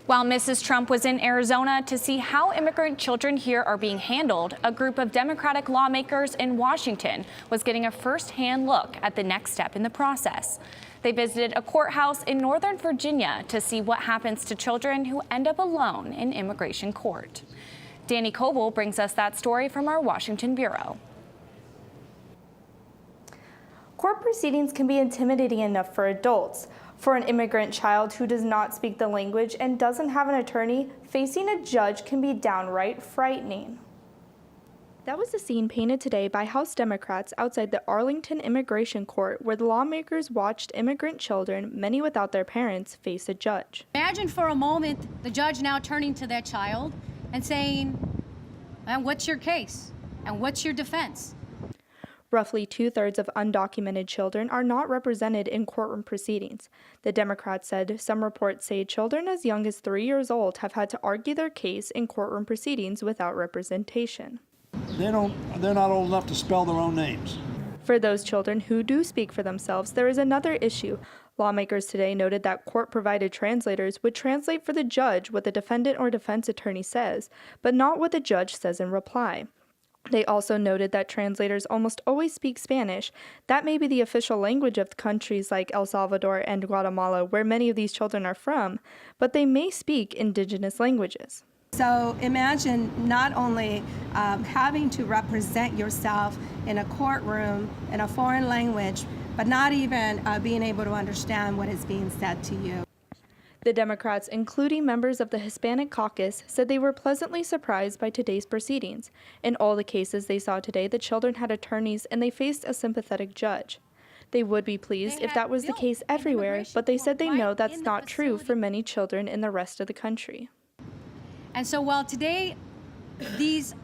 While Mrs. Trump was in Arizona to see how immigrant children here are being handled, a group of Democratic lawmakers in Washington was getting a first-hand look at the next step in the process. They visited a courthouse in Northern Virginia to see what happens to children who end up alone in immigration court. Dani Coble brings us that story from our Washington bureau. Court proceedings can be intimidating enough for adults. For an immigrant child who does not speak the language and doesn't have an attorney, facing a judge can be downright frightening. That was the scene painted today by House Democrats outside the Arlington Immigration Court, where the lawmakers watched immigrant children, many without their parents, face a judge. Imagine for a moment the judge now turning to that child and saying, "And what's your case? And what's your defense?" Roughly 2/3 of undocumented children are not represented in courtroom proceedings. The Democrats said some reports say children as young as 3 years old have had to argue their case in courtroom proceedings without representation. They're not old enough to spell their own names. For those children who do speak for themselves, there is another issue. Lawmakers today noted that court-provided translators would translate for the judge what the defendant or defense attorney says, but not what the judge says in reply. They also noted that translators almost always speak Spanish. That may be the official language of countries like El Salvador and Guatemala, where many of these children are from, but they may speak indigenous languages. So imagine not only having to represent yourself in a courtroom in a foreign language, but not even being able to understand what is being said to you. The Democrats, including members of the Hispanic caucus, said they were pleasantly surprised by today's proceedings. In all the cases they saw today, the children had attorneys and they faced a sympathetic judge. They would be pleased if that was the case everywhere, but they said they know that's not true for many children in the rest of the country. And so while today these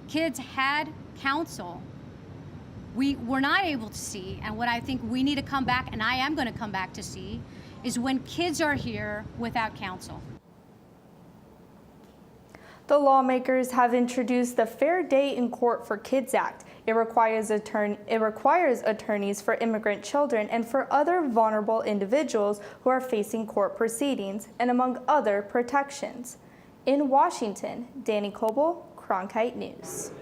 kids had counsel, we were not able to see, and what I think we need to come back, and I am going to come back to see, is when kids are here without counsel. The lawmakers have introduced the Fair Day in Court for Kids Act. It requires attorneys for immigrant children and for other vulnerable individuals who are facing court proceedings, and among other protections. In Washington, Dani Coble, Cronkite News.